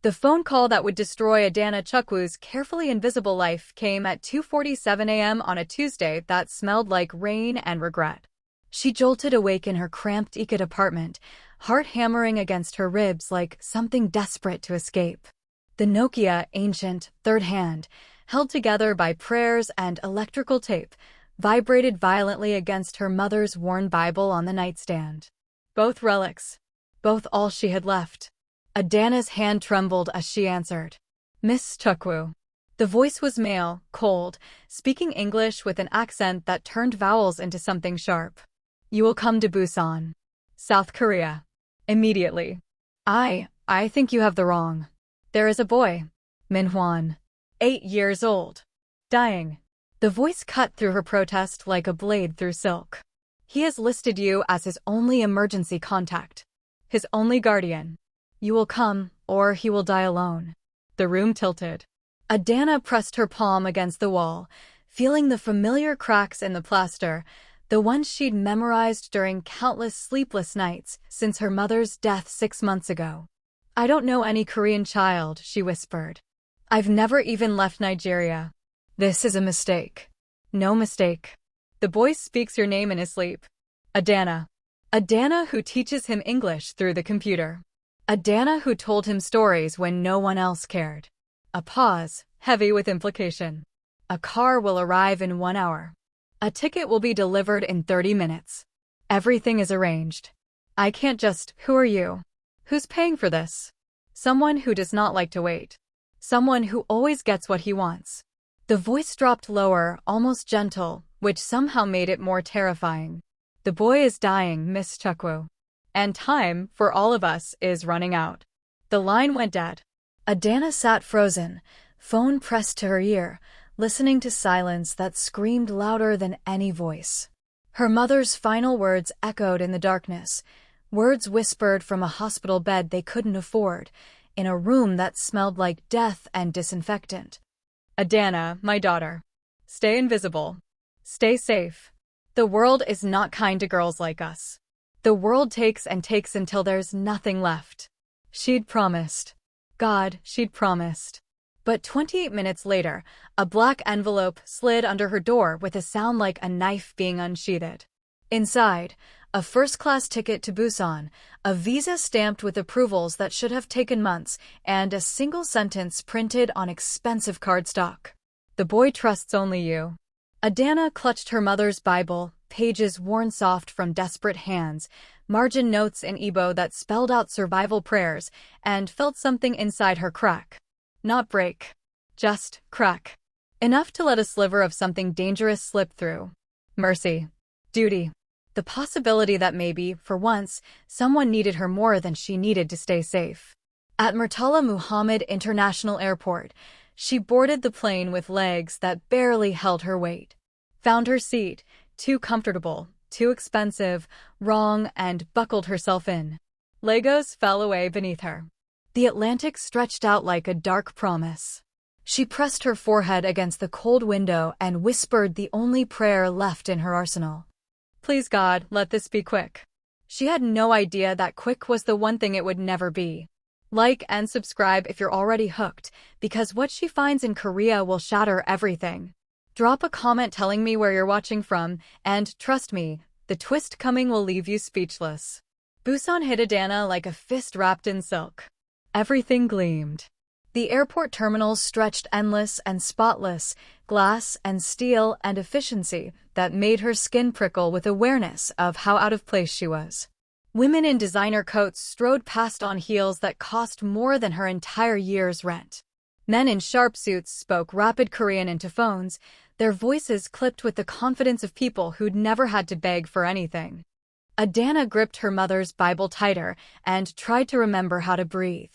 The phone call that would destroy Adana Chukwu's carefully invisible life came at 2:47 a.m. on a Tuesday that smelled like rain and regret. She jolted awake in her cramped Ikot apartment, heart hammering against her ribs like something desperate to escape. The Nokia, ancient, third hand, held together by prayers and electrical tape, vibrated violently against her mother's worn Bible on the nightstand. Both relics. Both all she had left. Adana's hand trembled as she answered. "Miss Chukwu." The voice was male, cold, speaking English with an accent that turned vowels into something sharp. "You will come to Busan, South Korea, immediately." I think you have the wrong. There is a boy, Minhwan, 8 years old, dying." The voice cut through her protest like a blade through silk. "He has listed you as his only emergency contact, his only guardian. You will come, or he will die alone." The room tilted. Adana pressed her palm against the wall, feeling the familiar cracks in the plaster, the ones she'd memorized during countless sleepless nights since her mother's death 6 months ago. "I don't know any Korean child," she whispered. "I've never even left Nigeria. This is a mistake." "No mistake. The boy speaks your name in his sleep. Adana. Adana, who teaches him English through the computer. Adana, who told him stories when no one else cared." A pause, heavy with implication. "A car will arrive in 1 hour. A ticket will be delivered in 30 minutes. Everything is arranged. I can't just— Who are you? Who's paying for this?" "Someone who does not like to wait. Someone who always gets what he wants." The voice dropped lower, almost gentle, which somehow made it more terrifying. "The boy is dying, Miss Chukwu. And time, for all of us, is running out." The line went dead. Adana sat frozen, phone pressed to her ear, listening to silence that screamed louder than any voice. Her mother's final words echoed in the darkness, words whispered from a hospital bed they couldn't afford, in a room that smelled like death and disinfectant. "Adana, my daughter. Stay invisible. Stay safe. The world is not kind to girls like us. The world takes and takes until there's nothing left." She'd promised. God, she'd promised. But 28 minutes later, a black envelope slid under her door with a sound like a knife being unsheathed. Inside, a first-class ticket to Busan, a visa stamped with approvals that should have taken months, and a single sentence printed on expensive cardstock. "The boy trusts only you." Adana clutched her mother's Bible, pages worn soft from desperate hands, margin notes in Igbo that spelled out survival prayers, and felt something inside her crack. Not break. Just crack. Enough to let a sliver of something dangerous slip through. Mercy. Duty. The possibility that maybe, for once, someone needed her more than she needed to stay safe. At Murtala Muhammad International Airport, she boarded the plane with legs that barely held her weight. Found her seat, too comfortable, too expensive, wrong, and buckled herself in. Legos fell away beneath her. The Atlantic stretched out like a dark promise. She pressed her forehead against the cold window and whispered the only prayer left in her arsenal. "Please God, let this be quick." She had no idea that quick was the one thing it would never be. Like and subscribe if you're already hooked, because what she finds in Korea will shatter everything. Drop a comment telling me where you're watching from, and trust me, the twist coming will leave you speechless. Busan hit Adana like a fist wrapped in silk. Everything gleamed. The airport terminals stretched endless and spotless, glass and steel and efficiency that made her skin prickle with awareness of how out of place she was. Women in designer coats strode past on heels that cost more than her entire year's rent. Men in sharp suits spoke rapid Korean into phones, their voices clipped with the confidence of people who'd never had to beg for anything. Adana gripped her mother's Bible tighter and tried to remember how to breathe.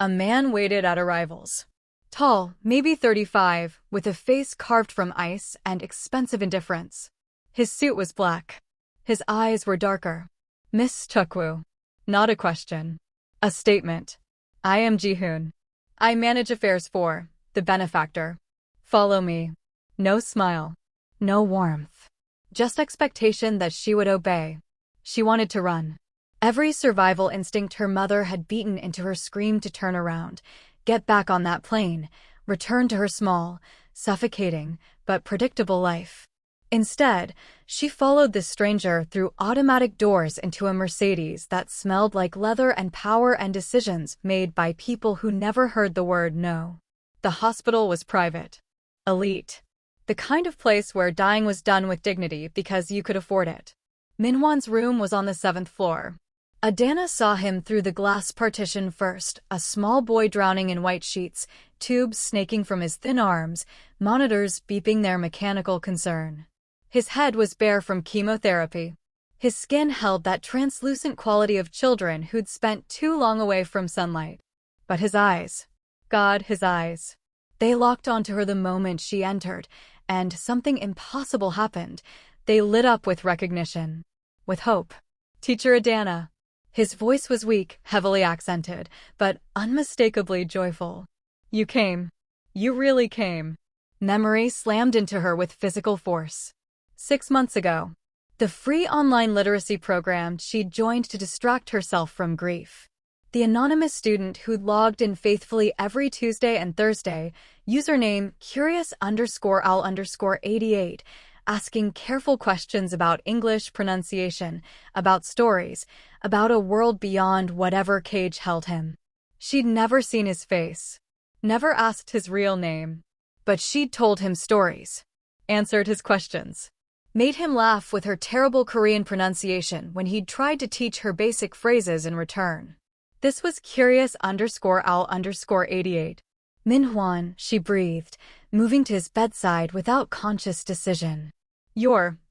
A man waited at arrivals. Tall, maybe 35, with a face carved from ice and expensive indifference. His suit was black. His eyes were darker. "Miss Chukwu." Not a question. A statement. "I am Jihoon. I manage affairs for the benefactor. Follow me." No smile. No warmth. Just expectation that she would obey. She wanted to run. Every survival instinct her mother had beaten into her screamed to turn around, get back on that plane, return to her small, suffocating, but predictable life. Instead, she followed this stranger through automatic doors into a Mercedes that smelled like leather and power and decisions made by people who never heard the word no. The hospital was private. Elite. The kind of place where dying was done with dignity because you could afford it. Minhwan's room was on the 7th floor. Adana saw him through the glass partition first, a small boy drowning in white sheets, tubes snaking from his thin arms, monitors beeping their mechanical concern. His head was bare from chemotherapy. His skin held that translucent quality of children who'd spent too long away from sunlight. But his eyes. God, his eyes. They locked onto her the moment she entered, and something impossible happened. They lit up with recognition. With hope. Teacher Adana. His voice was weak, heavily accented, but unmistakably joyful. You came. You really came. Memory slammed into her with physical force. 6 months ago. The free online literacy program she'd joined to distract herself from grief. The anonymous student who'd logged in faithfully every Tuesday and Thursday, username curious_owl_88, asking careful questions about English pronunciation, about stories, about a world beyond whatever cage held him. She'd never seen his face, never asked his real name, but she'd told him stories, answered his questions, made him laugh with her terrible Korean pronunciation when he'd tried to teach her basic phrases in return. This was curious_owl_88. Minhwan, she breathed, moving to his bedside without conscious decision.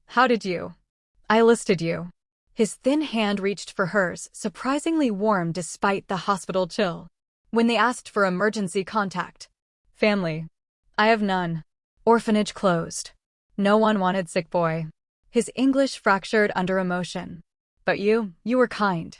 How did you? I listed you. His thin hand reached for hers, surprisingly warm despite the hospital chill. When they asked for emergency contact. Family. I have none. Orphanage closed. No one wanted sick boy. His English fractured under emotion. But you were kind.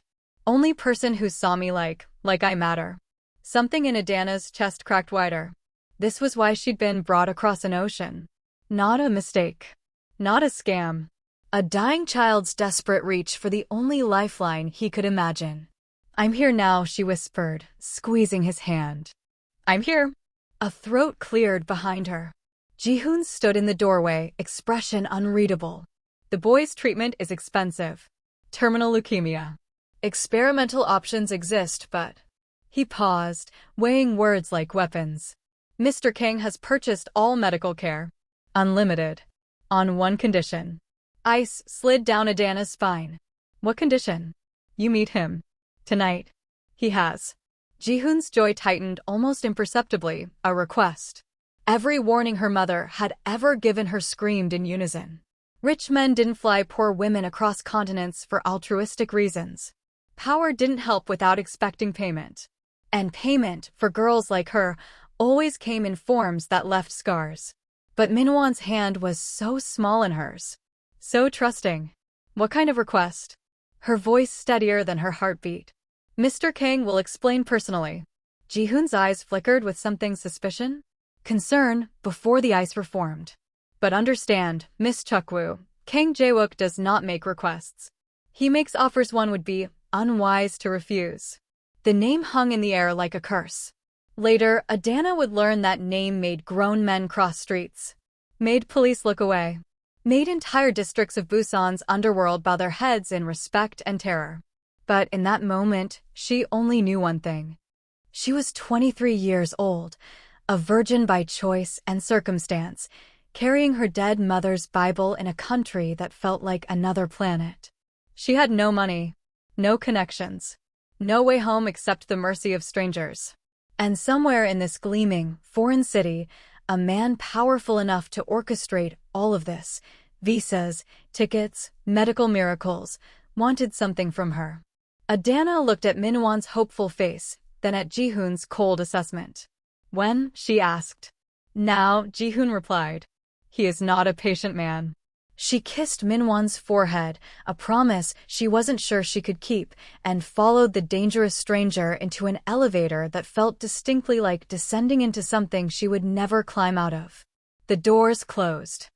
Only person who saw me like I matter. Something in Adana's chest cracked wider. This was why she'd been brought across an ocean. Not a mistake. Not a scam. A dying child's desperate reach for the only lifeline he could imagine. I'm here now, she whispered, squeezing his hand. I'm here. A throat cleared behind her. Jihoon stood in the doorway, expression unreadable. The boy's treatment is expensive. Terminal leukemia. Experimental options exist, but... He paused, weighing words like weapons. Mr. King has purchased all medical care. Unlimited. On one condition. Ice slid down Adana's spine. What condition? You meet him. Tonight. He has. Jihoon's joy tightened almost imperceptibly, a request. Every warning her mother had ever given her screamed in unison. Rich men didn't fly poor women across continents for altruistic reasons. Power didn't help without expecting payment. And payment, for girls like her, always came in forms that left scars. But Minhwan's hand was so small in hers. So trusting. What kind of request? Her voice steadier than her heartbeat. Mr. King will explain personally. Jihoon's eyes flickered with something suspicion. Concern, before the ice reformed. But understand, Miss Chukwu, Kang Jae-wook does not make requests. He makes offers one would be unwise to refuse. The name hung in the air like a curse. Later, Adana would learn that name made grown men cross streets. Made police look away. Made entire districts of Busan's underworld bow their heads in respect and terror. But in that moment, she only knew one thing. She was 23 years old, a virgin by choice and circumstance, carrying her dead mother's Bible in a country that felt like another planet. She had no money, no connections, no way home except the mercy of strangers. And somewhere in this gleaming, foreign city, a man powerful enough to orchestrate all of this, visas, tickets, medical miracles, wanted something from her. Adana looked at Minhwan's hopeful face, then at Jihoon's cold assessment. When? She asked. Now, Jihoon replied. He is not a patient man. She kissed Minhwan's forehead, a promise she wasn't sure she could keep, and followed the dangerous stranger into an elevator that felt distinctly like descending into something she would never climb out of. The doors closed.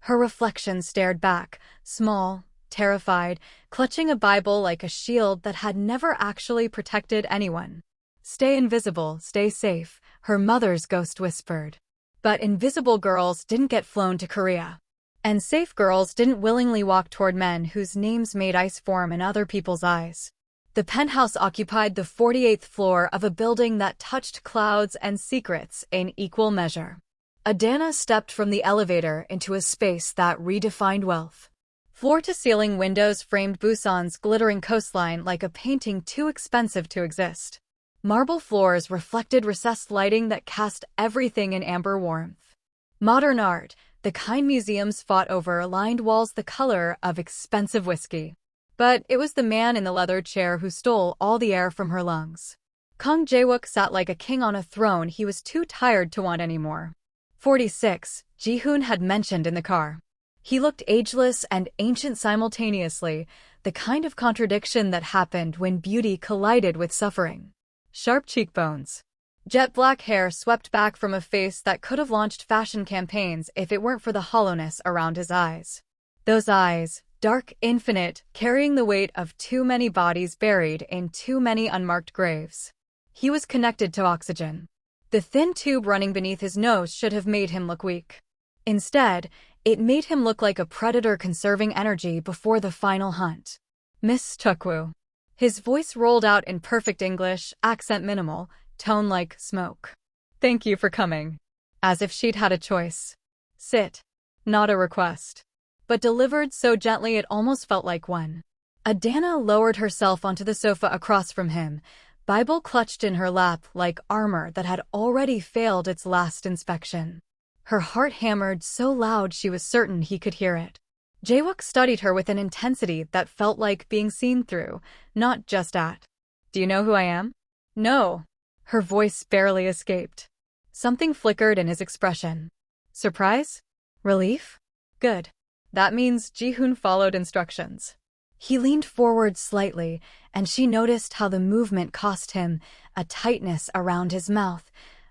Her reflection stared back, small, terrified, clutching a Bible like a shield that had never actually protected anyone. "Stay invisible, stay safe," her mother's ghost whispered. But invisible girls didn't get flown to Korea. And safe girls didn't willingly walk toward men whose names made ice form in other people's eyes. The penthouse occupied the 48th floor of a building that touched clouds and secrets in equal measure. Adana stepped from the elevator into a space that redefined wealth. Floor-to-ceiling windows framed Busousan's glittering coastline like a painting too expensive to exist. Marble floors reflected recessed lighting that cast everything in amber warmth. Modern art, the kind museums fought over, lined walls the color of expensive whiskey. But it was the man in the leather chair who stole all the air from her lungs. Kang Jae-wook sat like a king on a throne he was too tired to want anymore. 46, Ji-hoon had mentioned in the car. He looked ageless and ancient simultaneously, the kind of contradiction that happened when beauty collided with suffering. Sharp cheekbones. Jet black hair swept back from a face that could have launched fashion campaigns if it weren't for the hollowness around his eyes. Those eyes, dark, infinite, carrying the weight of too many bodies buried in too many unmarked graves. He was connected to oxygen. The thin tube running beneath his nose should have made him look weak. Instead, it made him look like a predator conserving energy before the final hunt. "Miss Chukwu." His voice rolled out in perfect English, accent minimal, tone like smoke. "Thank you for coming." As if she'd had a choice. Sit. Not a request. But delivered so gently it almost felt like one. Adana lowered herself onto the sofa across from him, Bible clutched in her lap like armor that had already failed its last inspection. Her heart hammered so loud she was certain he could hear it. Jae-wook studied her with an intensity that felt like being seen through, not just at. "Do you know who I am?" "No." Her voice barely escaped. Something flickered in his expression. Surprise? Relief? Good. That means Ji-hoon followed instructions. He leaned forward slightly, and she noticed how the movement cost him a tightness around his mouth,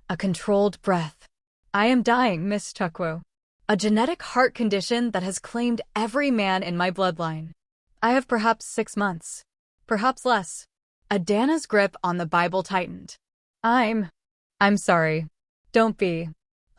a controlled breath. "I am dying, Miss Chukwu. A genetic heart condition that has claimed every man in my bloodline. I have perhaps 6 months. Perhaps less." Adana's grip on the Bible tightened. I'm sorry. Don't be.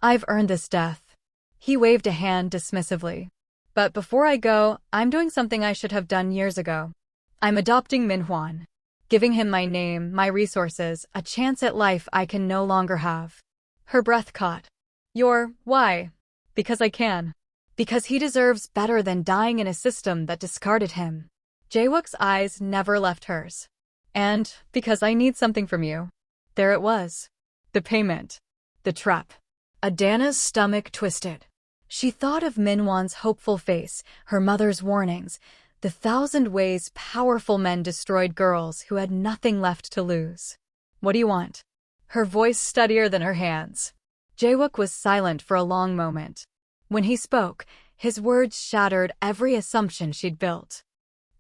I've earned this death." He waved a hand dismissively. "But before I go, I'm doing something I should have done years ago. I'm adopting Min-hwan. Giving him my name, my resources, a chance at life I can no longer have." Her breath caught. Why?" "Because I can. Because he deserves better than dying in a system that discarded him." Jae-wook's eyes never left hers. "And because I need something from you." There it was. The payment. The trap. Adana's stomach twisted. She thought of Min-hwan's hopeful face, her mother's warnings, the 1,000 ways powerful men destroyed girls who had nothing left to lose. "What do you want?" Her voice steadier than her hands. Jae-wook was silent for a long moment. When he spoke, his words shattered every assumption she'd built.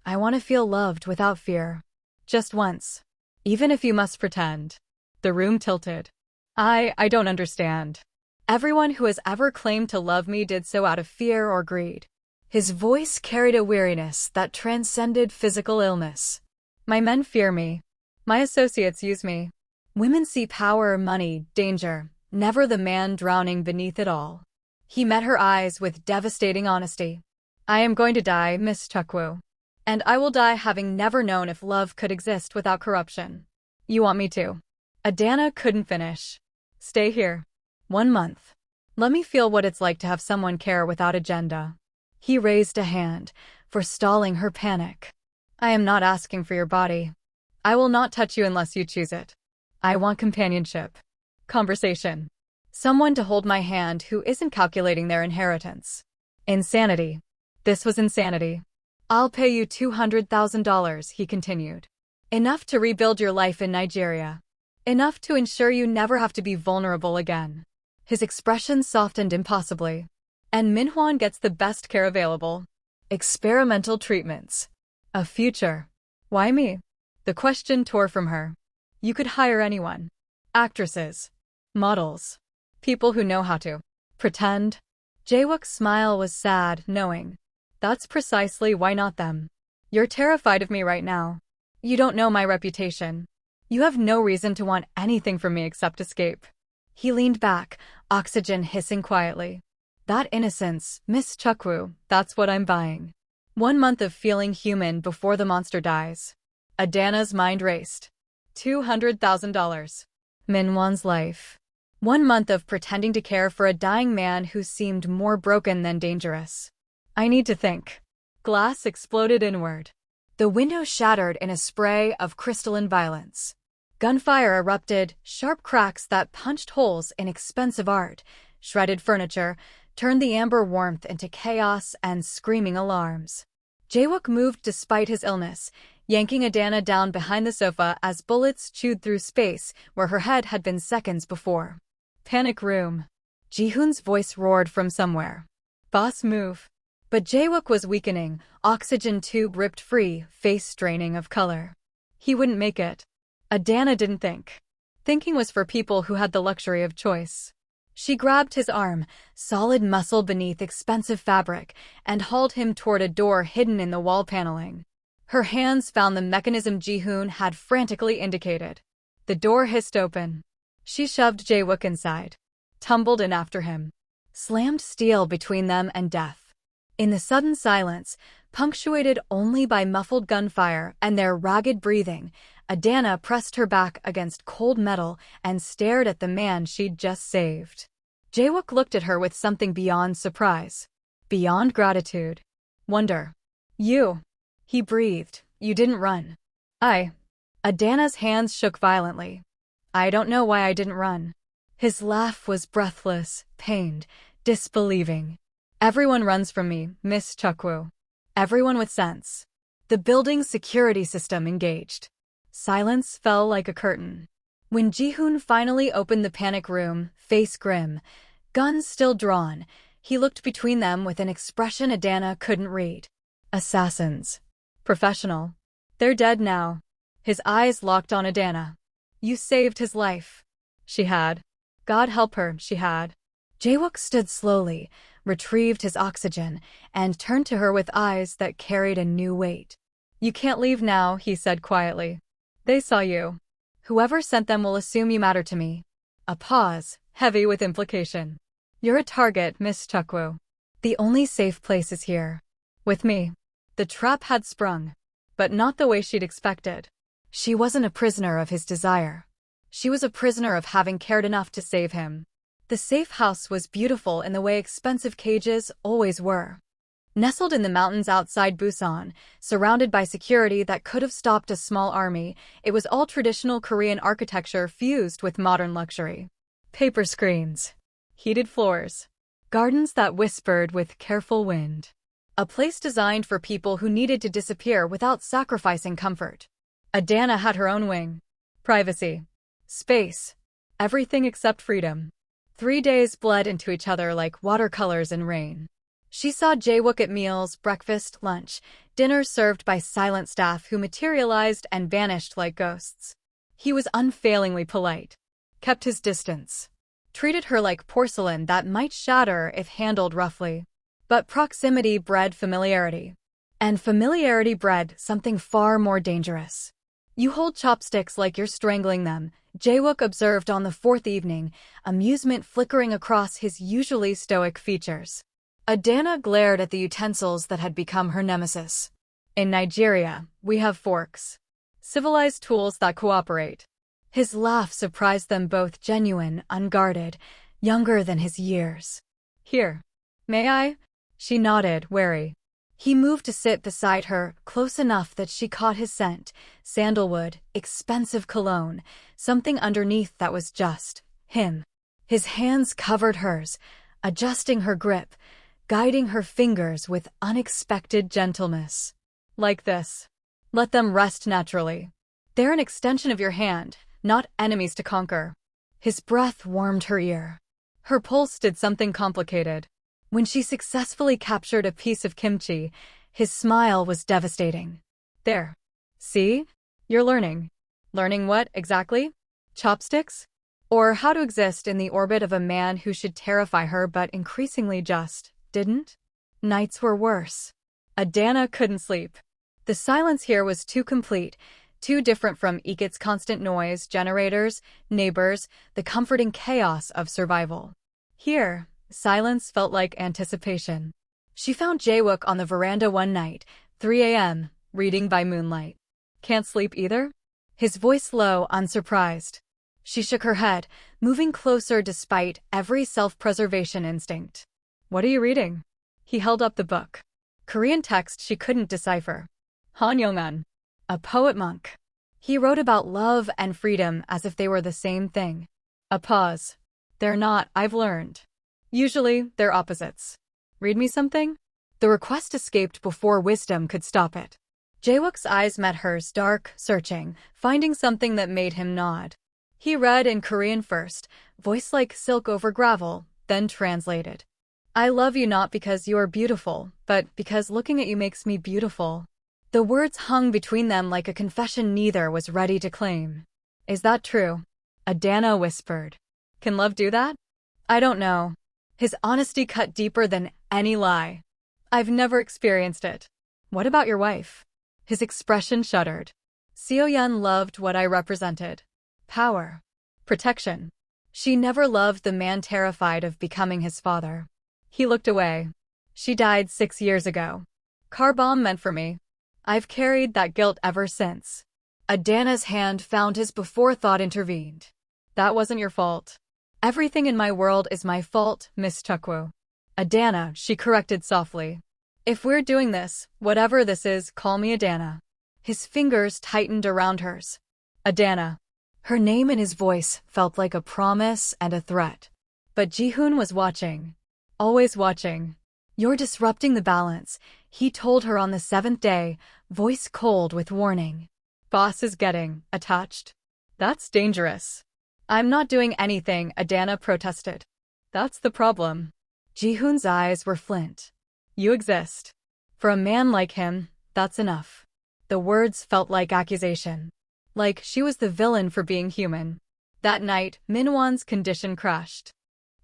"I want to feel loved without fear. Just once. Even if you must pretend." The room tilted. I don't understand. Everyone who has ever claimed to love me did so out of fear or greed." His voice carried a weariness that transcended physical illness. "My men fear me. My associates use me. Women see power, money, danger, never the man drowning beneath it all." He met her eyes with devastating honesty. "I am going to die, Miss Chukwu. And I will die having never known if love could exist without corruption. You want me to." Adana couldn't finish. "Stay here. 1 month. Let me feel what it's like to have someone care without agenda." He raised a hand, forestalling her panic. "I am not asking for your body. I will not touch you unless you choose it. I want companionship. Conversation. Someone to hold my hand who isn't calculating their inheritance." Insanity. This was insanity. "I'll pay you $200,000, he continued. "Enough to rebuild your life in Nigeria. Enough to ensure you never have to be vulnerable again." His expression softened impossibly. "And Min-hwan gets the best care available. Experimental treatments. A future. Why me?" The question tore from her. "You could hire anyone. Actresses. Models. People who know how to pretend." Jae-wook's smile was sad, knowing. That's precisely why not them. You're terrified of me right now. You don't know my reputation. You have no reason to want anything from me except escape. He leaned back, oxygen hissing quietly. That innocence, Miss Chukwu, that's what I'm buying. 1 month of feeling human before the monster dies. Adana's mind raced. $200,000. Minwon's life. 1 month of pretending to care for a dying man who seemed more broken than dangerous. I need to think. Glass exploded inward. The window shattered in a spray of crystalline violence. Gunfire erupted, sharp cracks that punched holes in expensive art, shredded furniture, turned the amber warmth into chaos and screaming alarms. Jaewook moved despite his illness, yanking Adana down behind the sofa as bullets chewed through space where her head had been seconds before. Panic room. Jihoon's voice roared from somewhere. Boss move. But Jaewook was weakening, oxygen tube ripped free, face straining of color. He wouldn't make it. Adana didn't think. Thinking was for people who had the luxury of choice. She grabbed his arm, solid muscle beneath expensive fabric, and hauled him toward a door hidden in the wall paneling. Her hands found the mechanism Jihoon had frantically indicated. The door hissed open. She shoved Jaewook inside, tumbled in after him, slammed steel between them and death. In the sudden silence, punctuated only by muffled gunfire and their ragged breathing, Adana pressed her back against cold metal and stared at the man she'd just saved. Jaewook looked at her with something beyond surprise, beyond gratitude. Wonder. You. He breathed. You didn't run. Adana's hands shook violently. I don't know why I didn't run. His laugh was breathless, pained, disbelieving. Everyone runs from me, Miss Chukwu. Everyone with sense. The building's security system engaged. Silence fell like a curtain. When Jihoon finally opened the panic room, face grim, guns still drawn, he looked between them with an expression Adana couldn't read. Assassins. Professional. They're dead now. His eyes locked on Adana. You saved his life. She had. God help her, she had. Jaewook stood slowly, retrieved his oxygen, and turned to her with eyes that carried a new weight. You can't leave now, he said quietly. They saw you. Whoever sent them will assume you matter to me. A pause, heavy with implication. You're a target, Miss Chukwu. The only safe place is here. With me. The trap had sprung. But not the way she'd expected. She wasn't a prisoner of his desire. She was a prisoner of having cared enough to save him. The safe house was beautiful in the way expensive cages always were. Nestled in the mountains outside Busousan, surrounded by security that could have stopped a small army, it was all traditional Korean architecture fused with modern luxury. Paper screens. Heated floors. Gardens that whispered with careful wind. A place designed for people who needed to disappear without sacrificing comfort. Adana had her own wing. Privacy. Space. Everything except freedom. 3 days bled into each other like watercolors in rain. She saw Jaewook at meals, breakfast, lunch, dinner served by silent staff who materialized and vanished like ghosts. He was unfailingly polite, kept his distance, treated her like porcelain that might shatter if handled roughly. But proximity bred familiarity. And familiarity bred something far more dangerous. You hold chopsticks like you're strangling them, Jaewook observed on the 4th evening, amusement flickering across his usually stoic features. Adana glared at the utensils that had become her nemesis. In Nigeria, we have forks. Civilized tools that cooperate. His laugh surprised them both, genuine, unguarded, younger than his years. Here. May I? She nodded, wary. He moved to sit beside her, close enough that she caught his scent, sandalwood, expensive cologne, something underneath that was just him. His hands covered hers, adjusting her grip, guiding her fingers with unexpected gentleness. Like this. Let them rest naturally. They're an extension of your hand, not enemies to conquer. His breath warmed her ear. Her pulse did something complicated. When she successfully captured a piece of kimchi, his smile was devastating. There. See? You're learning. Learning what, exactly? Chopsticks? Or how to exist in the orbit of a man who should terrify her but increasingly just didn't? Nights were worse. Adana couldn't sleep. The silence here was too complete, too different from Ikit's constant noise, generators, neighbors, the comforting chaos of survival. Here, silence felt like anticipation. She found Jae-wook on the veranda one night, 3 a.m., reading by moonlight. Can't sleep either? His voice low, unsurprised. She shook her head, moving closer despite every self-preservation instinct. What are you reading? He held up the book. Korean text she couldn't decipher. Han Yong-un. A poet monk. He wrote about love and freedom as if they were the same thing. A pause. They're not, I've learned. Usually, they're opposites. Read me something? The request escaped before wisdom could stop it. Jae-wook's eyes met hers, dark, searching, finding something that made him nod. He read in Korean first, voice like silk over gravel, then translated. I love you not because you are beautiful, but because looking at you makes me beautiful. The words hung between them like a confession neither was ready to claim. Is that true? Adana whispered. Can love do that? I don't know. His honesty cut deeper than any lie. I've never experienced it. What about your wife? His expression shuddered. Seo-yeon loved what I represented. Power. Protection. She never loved the man terrified of becoming his father. He looked away. She died 6 years ago. Car bomb meant for me. I've carried that guilt ever since. Adana's hand found his before thought intervened. That wasn't your fault. Everything in my world is my fault, Miss Chukwu. Adana, she corrected softly. If we're doing this, whatever this is, call me Adana. His fingers tightened around hers. Adana. Her name and his voice felt like a promise and a threat. But Ji-hoon was watching. Always watching. You're disrupting the balance, he told her on the 7th day, voice cold with warning. Boss is getting attached. That's dangerous. I'm not doing anything, Adana protested. That's the problem. Ji-hoon's eyes were flint. You exist. For a man like him, that's enough. The words felt like accusation. Like she was the villain for being human. That night, Minwon's condition crashed.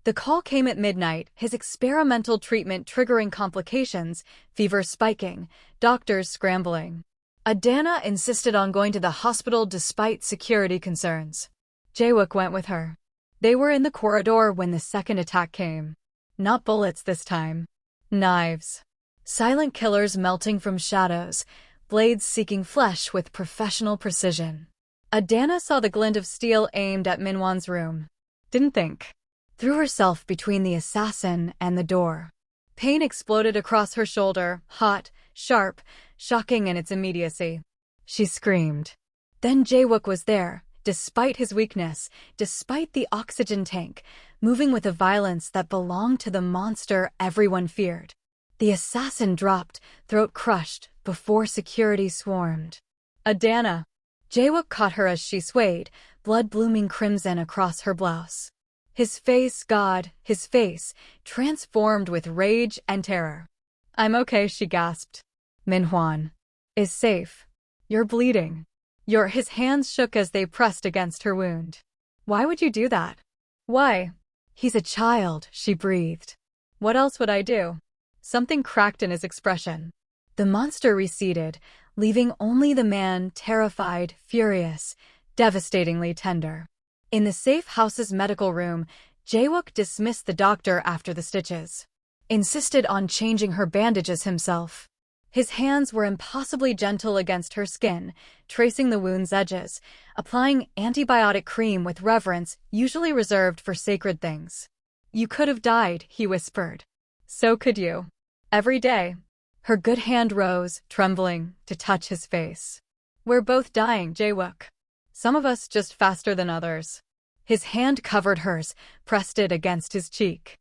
The call came at midnight, his experimental treatment triggering complications, fever spiking, doctors scrambling. Adana insisted on going to the hospital despite security concerns. Jae-wook went with her. They were in the corridor when the second attack came. Not bullets this time. Knives. Silent killers melting from shadows, blades seeking flesh with professional precision. Adana saw the glint of steel aimed at Minwon's room. Didn't think. Threw herself between the assassin and the door. Pain exploded across her shoulder, hot, sharp, shocking in its immediacy. She screamed. Then Jae-wook was there, despite his weakness, despite the oxygen tank, moving with a violence that belonged to the monster everyone feared. The assassin dropped, throat crushed, before security swarmed. Adana. Jae-wook caught her as she swayed, blood blooming crimson across her blouse. His face, God, his face, transformed with rage and terror. I'm okay, she gasped. Minhwan is safe. You're bleeding. His hands shook as they pressed against her wound. Why would you do that? Why? He's a child, she breathed. What else would I do? Something cracked in his expression. The monster receded, leaving only the man terrified, furious, devastatingly tender. In the safe house's medical room, Jae-wook dismissed the doctor after the stitches. Insisted on changing her bandages himself. His hands were impossibly gentle against her skin, tracing the wound's edges, applying antibiotic cream with reverence usually reserved for sacred things. You could have died, he whispered. So could you. Every day. Her good hand rose, trembling, to touch his face. We're both dying, Jae-wook. Some of us just faster than others. His hand covered hers, pressed it against his cheek.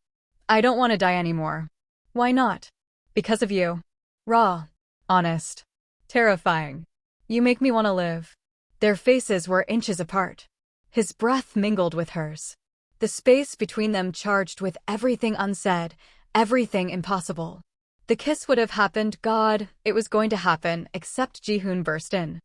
I don't want to die anymore. Why not? Because of you. Raw. Honest. Terrifying. You make me want to live. Their faces were inches apart. His breath mingled with hers. The space between them charged with everything unsaid, everything impossible. The kiss would have happened, God, it was going to happen, except Ji-hoon burst in.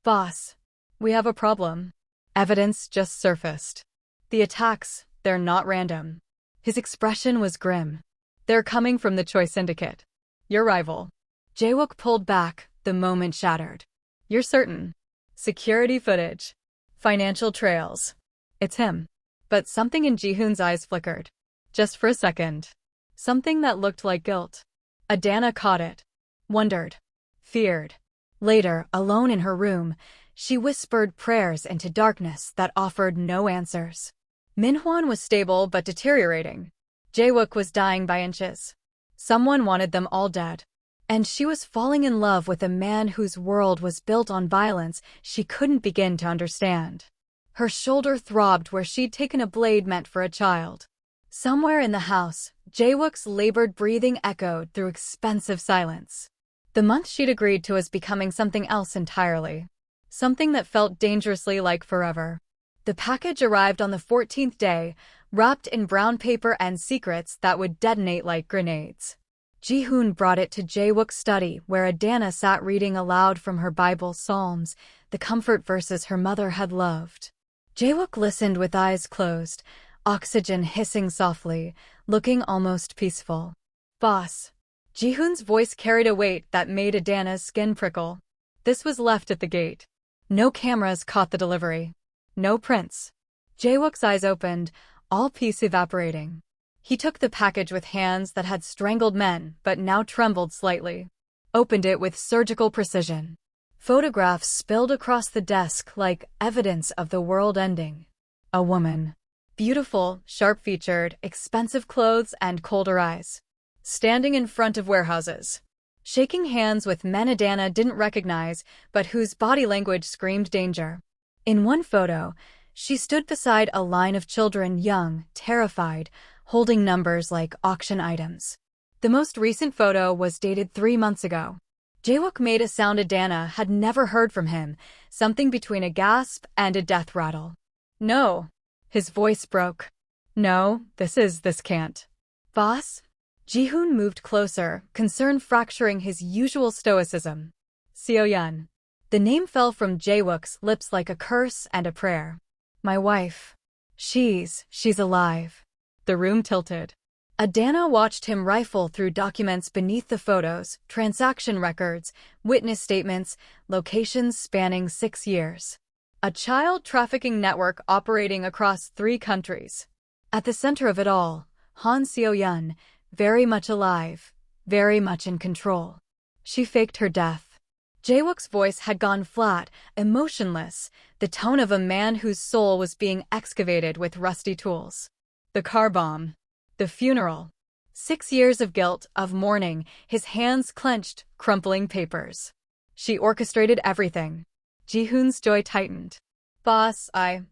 Boss. We have a problem. Evidence just surfaced. The attacks, they're not random. His expression was grim. They're coming from the Choi Syndicate. Your rival. Jae-wook pulled back, the moment shattered. You're certain? Security footage. Financial trails. It's him. But something in Ji-hoon's eyes flickered. Just for a second. Something that looked like guilt. Adana caught it. Wondered. Feared. Later, alone in her room, she whispered prayers into darkness that offered no answers. Minhwan was stable but deteriorating. Jae-wook was dying by inches. Someone wanted them all dead. And she was falling in love with a man whose world was built on violence she couldn't begin to understand. Her shoulder throbbed where she'd taken a blade meant for a child. Somewhere in the house, Jae-wook's labored breathing echoed through expensive silence. The month she'd agreed to was becoming something else entirely. Something that felt dangerously like forever. The package arrived on the 14th day, wrapped in brown paper and secrets that would detonate like grenades. Ji-hoon brought it to Jae-wook's study, where Adana sat reading aloud from her Bible psalms, the comfort verses her mother had loved. Jae-wook listened with eyes closed, oxygen hissing softly, looking almost peaceful. Boss. Ji-hoon's voice carried a weight that made Adana's skin prickle. This was left at the gate. No cameras caught the delivery. No prints. Jae-wook's eyes opened, all peace evaporating. He took the package with hands that had strangled men but now trembled slightly. Opened it with surgical precision. Photographs spilled across the desk like evidence of the world ending. A woman. Beautiful, sharp-featured, expensive clothes and colder eyes. Standing in front of warehouses. Shaking hands with men Adana didn't recognize but whose body language screamed danger. In one photo, she stood beside a line of children, young, terrified, holding numbers like auction items. The most recent photo was dated 3 months ago. Jae-wook made a sound Adana had never heard from him, something between a gasp and a death rattle. No. His voice broke. No, this can't. Boss? Ji-hoon moved closer, concern fracturing his usual stoicism. Seo-yeon. The name fell from Jae-wook's lips like a curse and a prayer. My wife. She's alive. The room tilted. Adana watched him rifle through documents beneath the photos, transaction records, witness statements, locations spanning 6 years. A child trafficking network operating across 3 countries. At the center of it all, Han Seo-yeon, very much alive, very much in control. She faked her death. Jae-wook's voice had gone flat, emotionless, the tone of a man whose soul was being excavated with rusty tools. The car bomb. The funeral. 6 years of guilt, of mourning, his hands clenched, crumpling papers. She orchestrated everything. Ji-hoon's joy tightened. Boss, I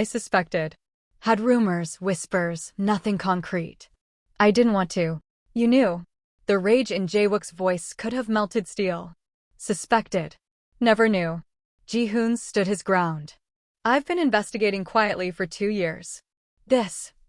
suspected. Had rumors, whispers, nothing concrete. I didn't want to. You knew. The rage in Jae-wook's voice could have melted steel. Suspected. Never knew. Ji-hoon stood his ground. I've been investigating quietly for 2 years.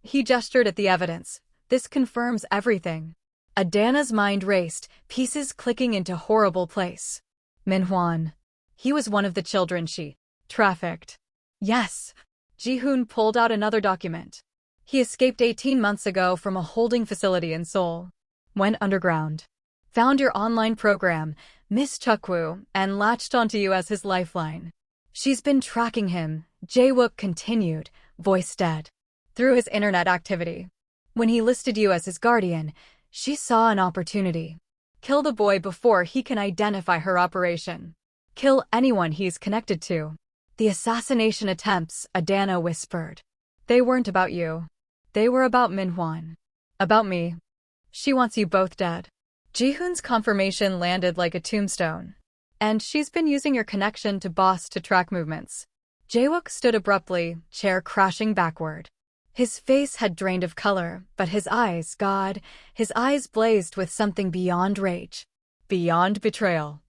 He gestured at the evidence. This confirms everything. Adana's mind raced, pieces clicking into horrible place. Minhwan. He was one of the children she trafficked. Yes. Ji-hoon pulled out another document. He escaped 18 months ago from a holding facility in Seoul. Went underground. Found your online program, Miss Chukwu, and latched onto you as his lifeline. She's been tracking him, Jae-wook continued, voice dead. Through his internet activity. When he listed you as his guardian, she saw an opportunity. Kill the boy before he can identify her operation. Kill anyone he's connected to. The assassination attempts, Adana whispered. They weren't about you. They were about Minhwan. About me. She wants you both dead. Ji-hoon's confirmation landed like a tombstone. And she's been using your connection to boss to track movements. Jae-wook stood abruptly, chair crashing backward. His face had drained of color, but his eyes blazed with something beyond rage. Beyond betrayal.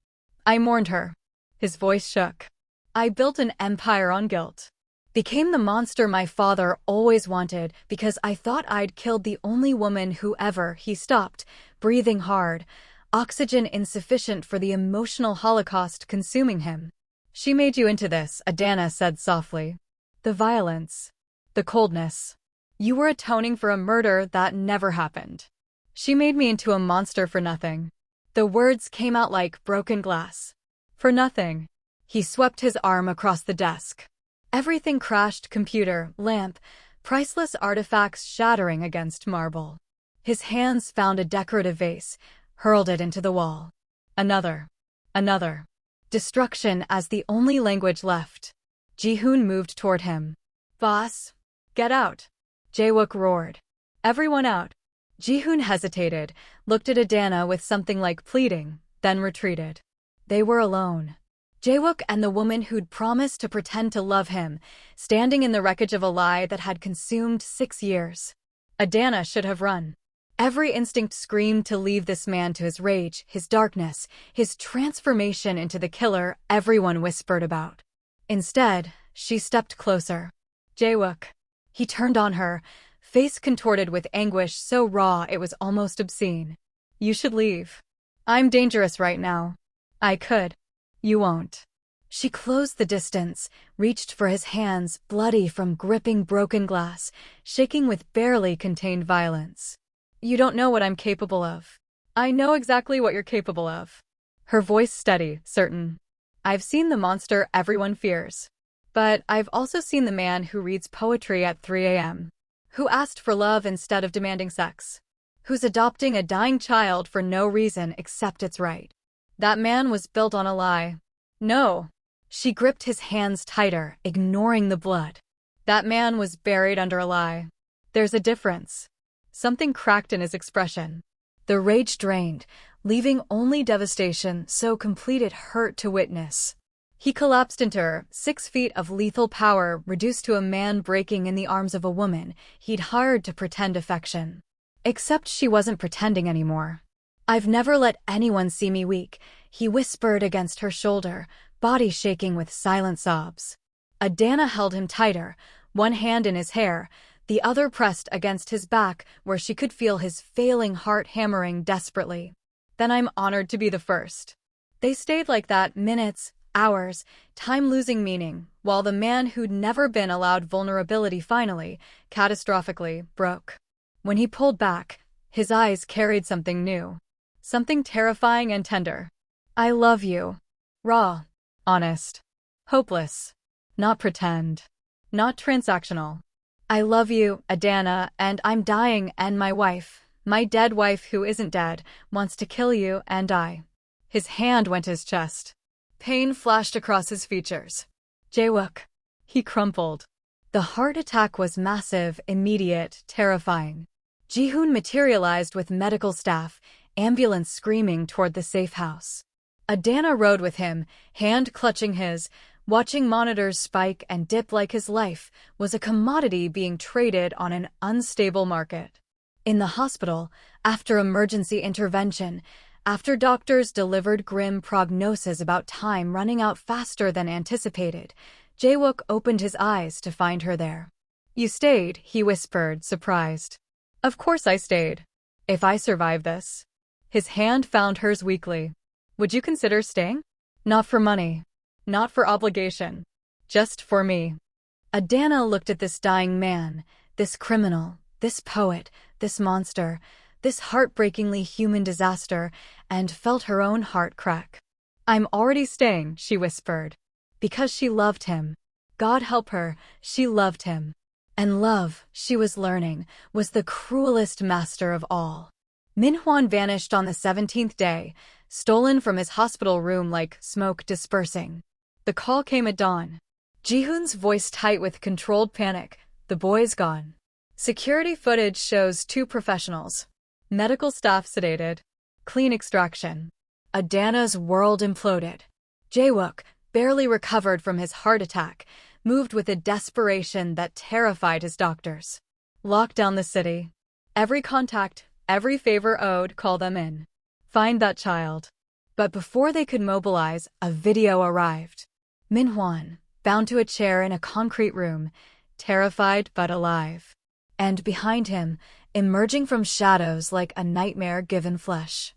I mourned her. His voice shook. I built an empire on guilt. Became the monster my father always wanted because I thought I'd killed the only woman who ever. He stopped, breathing hard, oxygen insufficient for the emotional holocaust consuming him. She made you into this, Adana said softly. The violence. The coldness. You were atoning for a murder that never happened. She made me into a monster for nothing. The words came out like broken glass. For nothing. He swept his arm across the desk. Everything crashed: computer, lamp, priceless artifacts shattering against marble. His hands found a decorative vase, hurled it into the wall. Another. Another. Destruction as the only language left. Ji-hoon moved toward him. Boss? Get out. Jae-wook roared. Everyone out. Ji-hoon hesitated, looked at Adana with something like pleading, then retreated. They were alone. Jae-wook and the woman who'd promised to pretend to love him, standing in the wreckage of a lie that had consumed 6 years. Adana should have run. Every instinct screamed to leave this man to his rage, his darkness, his transformation into the killer everyone whispered about. Instead, she stepped closer. Jae-wook. He turned on her, face contorted with anguish so raw it was almost obscene. You should leave. I'm dangerous right now. I could. You won't. She closed the distance, reached for his hands, bloody from gripping broken glass, shaking with barely contained violence. You don't know what I'm capable of. I know exactly what you're capable of. Her voice steady, certain. I've seen the monster everyone fears. But I've also seen the man who reads poetry at 3 a.m. Who asked for love instead of demanding sex. Who's adopting a dying child for no reason except it's right. That man was built on a lie. No. She gripped his hands tighter, ignoring the blood. That man was buried under a lie. There's a difference. Something cracked in his expression. The rage drained, leaving only devastation so complete it hurt to witness. He collapsed into her, 6 feet of lethal power reduced to a man breaking in the arms of a woman he'd hired to pretend affection. Except she wasn't pretending anymore. I've never let anyone see me weak, he whispered against her shoulder, body shaking with silent sobs. Adana held him tighter, one hand in his hair, the other pressed against his back where she could feel his failing heart hammering desperately. Then I'm honored to be the first. They stayed like that minutes, hours, time losing meaning, while the man who'd never been allowed vulnerability finally, catastrophically, broke. When he pulled back, his eyes carried something new. Something terrifying and tender. I love you. Raw. Honest. Hopeless. Not pretend. Not transactional. I love you, Adana, and I'm dying, and my wife, my dead wife who isn't dead, wants to kill you, and I. His hand went to his chest. Pain flashed across his features. Jae-wook. He crumpled. The heart attack was massive, immediate, terrifying. Ji-hoon materialized with medical staff, ambulance screaming toward the safe house. Adana rode with him, hand clutching his. Watching monitors spike and dip like his life was a commodity being traded on an unstable market. In the hospital, after emergency intervention, after doctors delivered grim prognoses about time running out faster than anticipated, Jae-wook opened his eyes to find her there. You stayed, he whispered, surprised. Of course I stayed. If I survive this. His hand found hers weakly. Would you consider staying? Not for money. Not for obligation. Just for me. Adana looked at this dying man, this criminal, this poet, this monster, this heartbreakingly human disaster, and felt her own heart crack. I'm already staying, she whispered. Because she loved him. God help her, she loved him. And love, she was learning, was the cruelest master of all. Min-hwan vanished on the 17th day, stolen from his hospital room like smoke dispersing. The call came at dawn. Ji-hoon's voice tight with controlled panic. The boy's gone. Security footage shows 2 professionals. Medical staff sedated. Clean extraction. Adana's world imploded. Jae-wook, barely recovered from his heart attack, moved with a desperation that terrified his doctors. Lock down the city. Every contact, every favor owed, call them in. Find that child. But before they could mobilize, a video arrived. Min-hwan, bound to a chair in a concrete room, terrified but alive. And behind him, emerging from shadows like a nightmare given flesh.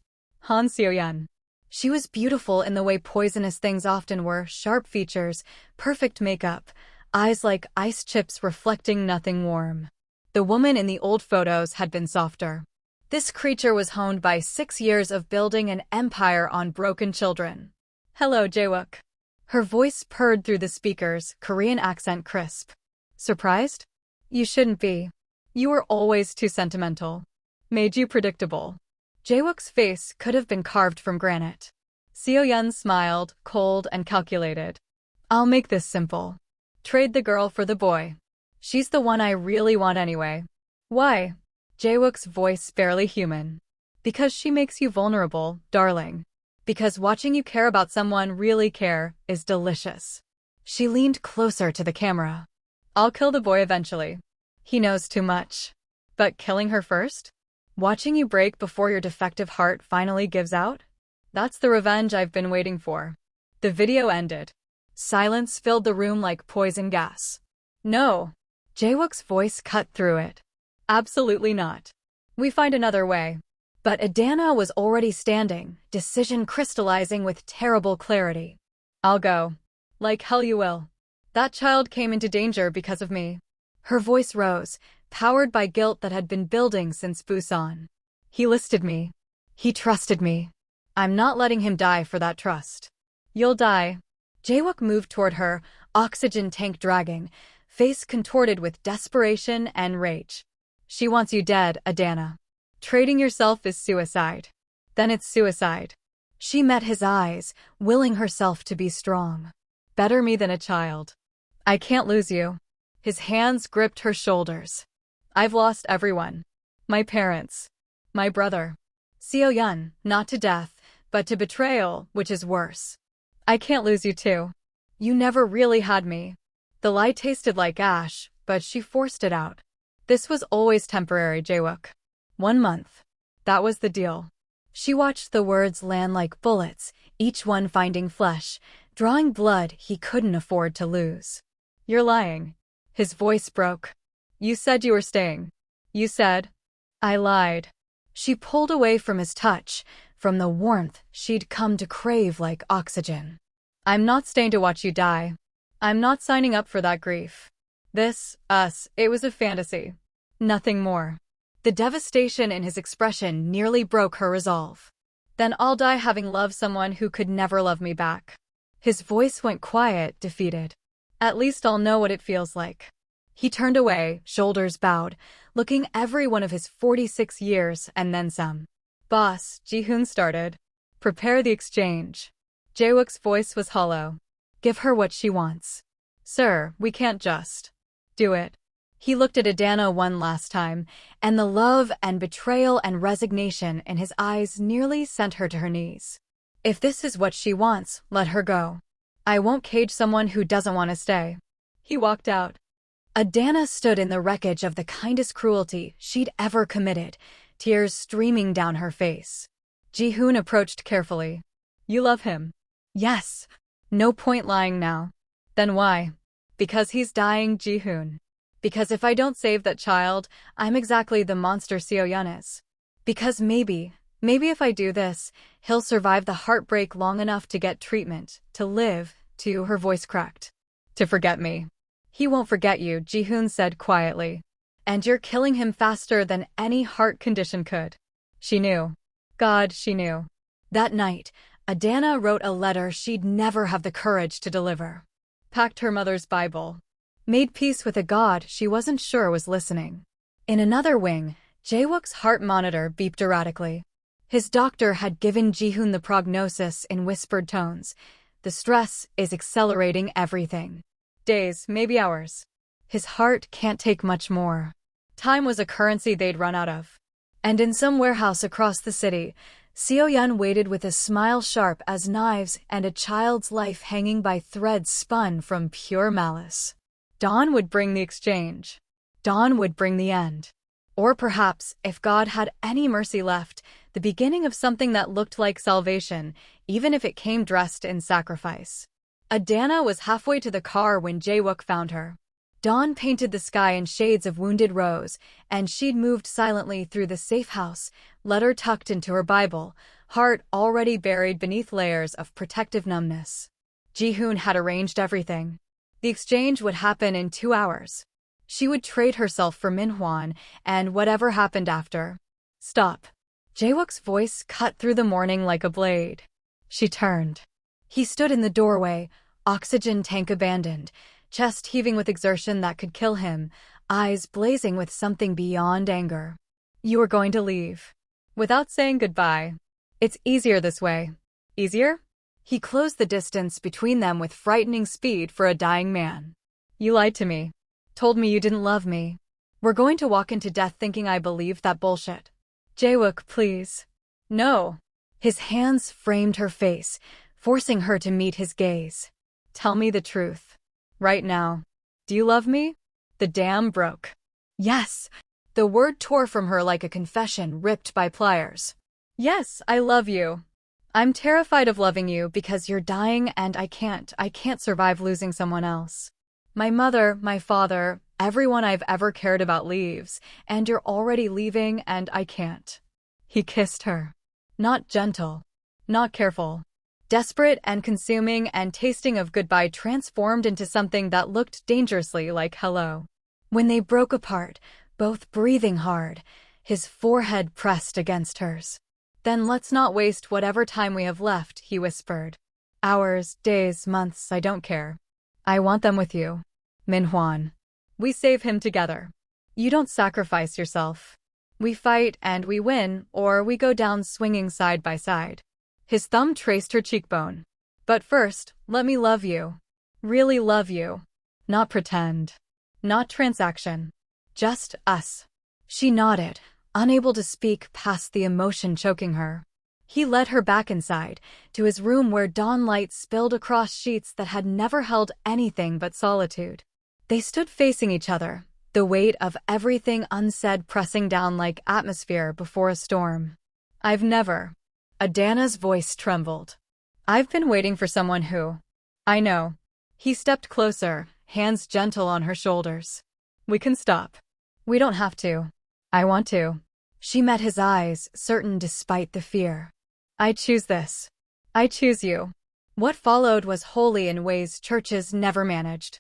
Han Seo-yeon. She was beautiful in the way poisonous things often were, sharp features, perfect makeup, eyes like ice chips reflecting nothing warm. The woman in the old photos had been softer. This creature was honed by 6 years of building an empire on broken children. Hello, Jaewook. Her voice purred through the speakers, Korean accent crisp. Surprised? You shouldn't be. You were always too sentimental. Made you predictable. Jaewook's face could have been carved from granite. Seo-yeon smiled, cold and calculated. I'll make this simple. Trade the girl for the boy. She's the one I really want anyway. Why? Jaewook's voice barely human. Because she makes you vulnerable, darling. Because watching you care about someone really care is delicious. She leaned closer to the camera. I'll kill the boy eventually. He knows too much. But killing her first? Watching you break before your defective heart finally gives out? That's the revenge I've been waiting for. The video ended. Silence filled the room like poison gas. No. Jaewook's voice cut through it. Absolutely not. We find another way. But Adana was already standing, decision crystallizing with terrible clarity. I'll go. Like hell you will. That child came into danger because of me. Her voice rose, powered by guilt that had been building since Busousan. He listed me. He trusted me. I'm not letting him die for that trust. You'll die. Jaewook moved toward her, oxygen tank dragging, face contorted with desperation and rage. She wants you dead, Adana. Trading yourself is suicide. Then it's suicide. She met his eyes, willing herself to be strong. Better me than a child. I can't lose you. His hands gripped her shoulders. I've lost everyone. My parents. My brother. Seo-yeon, not to death, but to betrayal, which is worse. I can't lose you too. You never really had me. The lie tasted like ash, but she forced it out. This was always temporary, Jaewook. 1 month. That was the deal. She watched the words land like bullets, each one finding flesh, drawing blood he couldn't afford to lose. You're lying. His voice broke. You said you were staying. You said. I lied. She pulled away from his touch, from the warmth she'd come to crave like oxygen. I'm not staying to watch you die. I'm not signing up for that grief. This, us, it was a fantasy. Nothing more. The devastation in his expression nearly broke her resolve. Then I'll die having loved someone who could never love me back. His voice went quiet, defeated. At least I'll know what it feels like. He turned away, shoulders bowed, looking every one of his 46 years and then some. Boss, Ji-hoon started. Prepare the exchange. Jaewook's voice was hollow. Give her what she wants. Sir, we can't just. Do it. He looked at Adana one last time, and the love and betrayal and resignation in his eyes nearly sent her to her knees. If this is what she wants, let her go. I won't cage someone who doesn't want to stay. He walked out. Adana stood in the wreckage of the kindest cruelty she'd ever committed, tears streaming down her face. Ji-hoon approached carefully. You love him? Yes. No point lying now. Then why? Because he's dying, Ji-hoon. Because if I don't save that child, I'm exactly the monster Seo-yeon is. Because maybe if I do this, he'll survive the heartbreak long enough to get treatment, to live, to, her voice cracked, to forget me. He won't forget you, Ji-hoon said quietly. And you're killing him faster than any heart condition could. She knew. God, she knew. That night, Adana wrote a letter she'd never have the courage to deliver. Packed her mother's Bible. Made peace with a God she wasn't sure was listening. In another wing, Jaewook's heart monitor beeped erratically. His doctor had given Ji-hoon the prognosis in whispered tones. The stress is accelerating everything. Days, maybe hours. His heart can't take much more. Time was a currency they'd run out of. And in some warehouse across the city, Seo-yeon waited with a smile sharp as knives and a child's life hanging by threads spun from pure malice. Dawn would bring the exchange. Dawn would bring the end. Or perhaps, if God had any mercy left, the beginning of something that looked like salvation, even if it came dressed in sacrifice. Adana was halfway to the car when Jaewook found her. Dawn painted the sky in shades of wounded rose, and she'd moved silently through the safe house, letter tucked into her Bible, heart already buried beneath layers of protective numbness. Ji-hoon had arranged everything. The exchange would happen in 2 hours. She would trade herself for Min-hwan, and whatever happened after. Stop. Jaewook's voice cut through the morning like a blade. She turned. He stood in the doorway, oxygen tank abandoned, chest heaving with exertion that could kill him, eyes blazing with something beyond anger. You are going to leave. Without saying goodbye. It's easier this way. Easier? He closed the distance between them with frightening speed for a dying man. You lied to me. Told me you didn't love me. We're going to walk into death thinking I believed that bullshit. Jaewook, please. No. His hands framed her face, forcing her to meet his gaze. Tell me the truth. Right now. Do you love me? The dam broke. Yes. The word tore from her like a confession ripped by pliers. Yes, I love you. I'm terrified of loving you because you're dying and I can't survive losing someone else. My mother, my father, everyone I've ever cared about leaves, and you're already leaving and I can't. He kissed her. Not gentle. Not careful. Desperate and consuming, and tasting of goodbye transformed into something that looked dangerously like hello. When they broke apart, both breathing hard, his forehead pressed against hers. Then let's not waste whatever time we have left, he whispered. Hours, days, months, I don't care. I want them with you. Minhwan. We save him together. You don't sacrifice yourself. We fight and we win, or we go down swinging side by side. His thumb traced her cheekbone. But first, let me love you. Really love you. Not pretend. Not transaction. Just us. She nodded, unable to speak past the emotion choking her. He led her back inside, to his room where dawn light spilled across sheets that had never held anything but solitude. They stood facing each other, the weight of everything unsaid pressing down like atmosphere before a storm. I've never. Adana's voice trembled. I've been waiting for someone who. I know. He stepped closer, hands gentle on her shoulders. We can stop. We don't have to. I want to. She met his eyes, certain despite the fear. I choose this. I choose you. What followed was holy in ways churches never managed.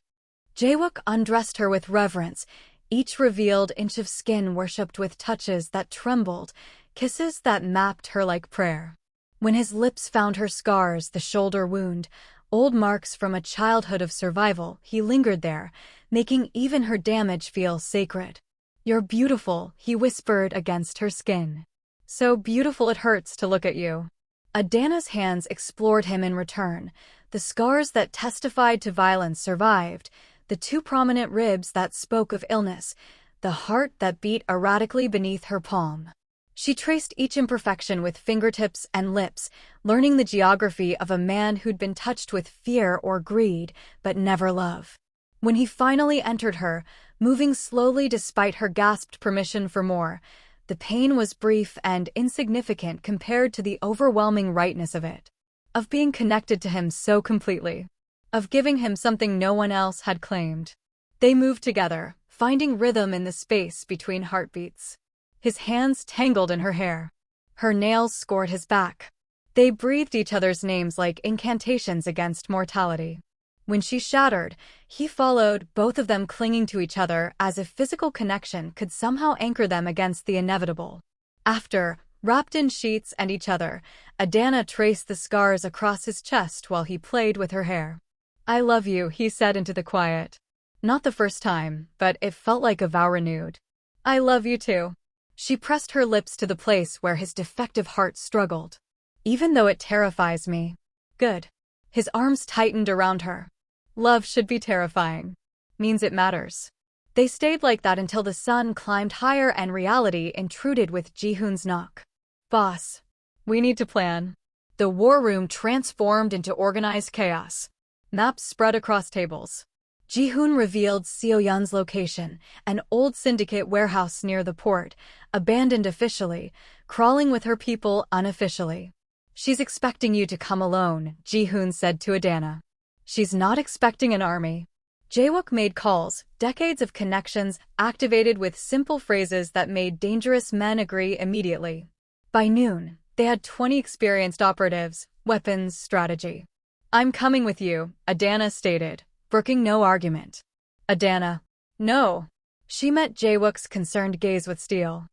Jaewook undressed her with reverence, each revealed inch of skin worshipped with touches that trembled, kisses that mapped her like prayer. When his lips found her scars, the shoulder wound, old marks from a childhood of survival, he lingered there, making even her damage feel sacred. You're beautiful, he whispered against her skin. So beautiful it hurts to look at you. Adana's hands explored him in return. The scars that testified to violence survived, the two prominent ribs that spoke of illness, the heart that beat erratically beneath her palm. She traced each imperfection with fingertips and lips, learning the geography of a man who'd been touched with fear or greed, but never love. When he finally entered her, moving slowly despite her gasped permission for more, the pain was brief and insignificant compared to the overwhelming rightness of it. Of being connected to him so completely. Of giving him something no one else had claimed. They moved together, finding rhythm in the space between heartbeats. His hands tangled in her hair. Her nails scored his back. They breathed each other's names like incantations against mortality. When she shattered, he followed, both of them clinging to each other as if physical connection could somehow anchor them against the inevitable. After, wrapped in sheets and each other, Adana traced the scars across his chest while he played with her hair. I love you, he said into the quiet. Not the first time, but it felt like a vow renewed. I love you too. She pressed her lips to the place where his defective heart struggled. Even though it terrifies me. Good. His arms tightened around her. Love should be terrifying. Means it matters. They stayed like that until the sun climbed higher and reality intruded with Jihoon's knock. Boss. We need to plan. The war room transformed into organized chaos. Maps spread across tables. Jihoon revealed Seoyun's location, an old syndicate warehouse near the port, abandoned officially, crawling with her people unofficially. She's expecting you to come alone, Jihoon said to Adana. She's not expecting an army. Jaewook made calls, decades of connections activated with simple phrases that made dangerous men agree immediately. By noon, they had 20 experienced operatives, weapons, strategy. I'm coming with you, Adana stated, brooking no argument. Adana. No. She met Jaewook's concerned gaze with steel.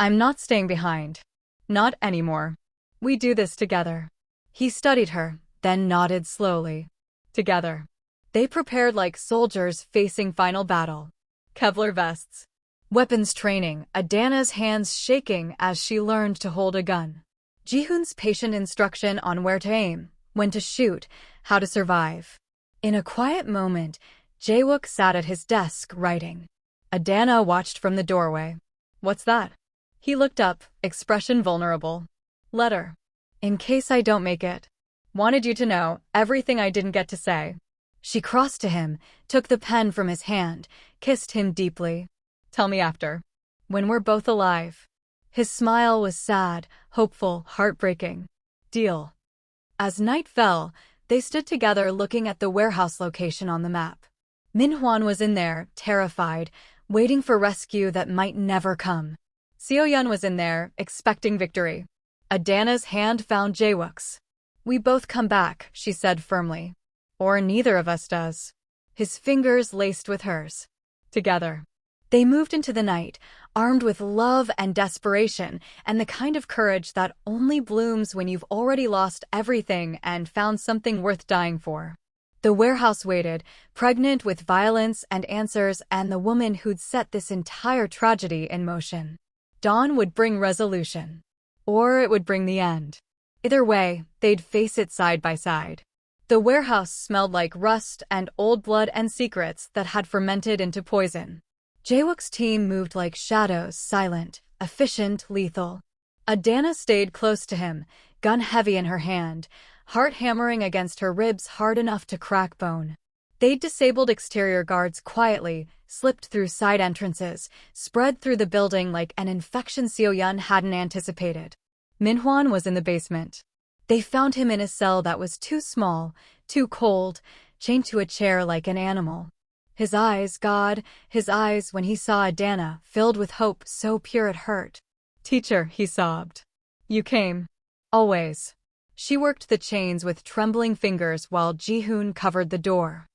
I'm not staying behind. Not anymore. We do this together. He studied her, then nodded slowly. Together. They prepared like soldiers facing final battle. Kevlar vests. Weapons training, Adana's hands shaking as she learned to hold a gun. Jihoon's patient instruction on where to aim, when to shoot, how to survive. In a quiet moment, Jae-wook sat at his desk writing. Adana watched from the doorway. What's that? He looked up, expression vulnerable. Letter. In case I don't make it. Wanted you to know everything I didn't get to say. She crossed to him, took the pen from his hand, kissed him deeply. Tell me after. When we're both alive. His smile was sad, hopeful, heartbreaking. Deal. As night fell, they stood together looking at the warehouse location on the map. Min-hwan was in there, terrified, waiting for rescue that might never come. Seo-yeon was in there, expecting victory. Adana's hand found Jae-wook's. We both come back, she said firmly. Or neither of us does. His fingers laced with hers. Together. They moved into the night, armed with love and desperation, and the kind of courage that only blooms when you've already lost everything and found something worth dying for. The warehouse waited, pregnant with violence and answers, and the woman who'd set this entire tragedy in motion. Dawn would bring resolution. Or it would bring the end. Either way, they'd face it side by side. The warehouse smelled like rust and old blood and secrets that had fermented into poison. Jae-wook's team moved like shadows, silent, efficient, lethal. Adana stayed close to him, gun heavy in her hand, heart hammering against her ribs hard enough to crack bone. They'd disabled exterior guards quietly, slipped through side entrances, spread through the building like an infection Seo-yeon hadn't anticipated. Min-hwan was in the basement. They found him in a cell that was too small, too cold, chained to a chair like an animal. His eyes, God, his eyes when he saw Adana, filled with hope so pure it hurt. Teacher, he sobbed. You came. Always. She worked the chains with trembling fingers while Jihoon covered the door.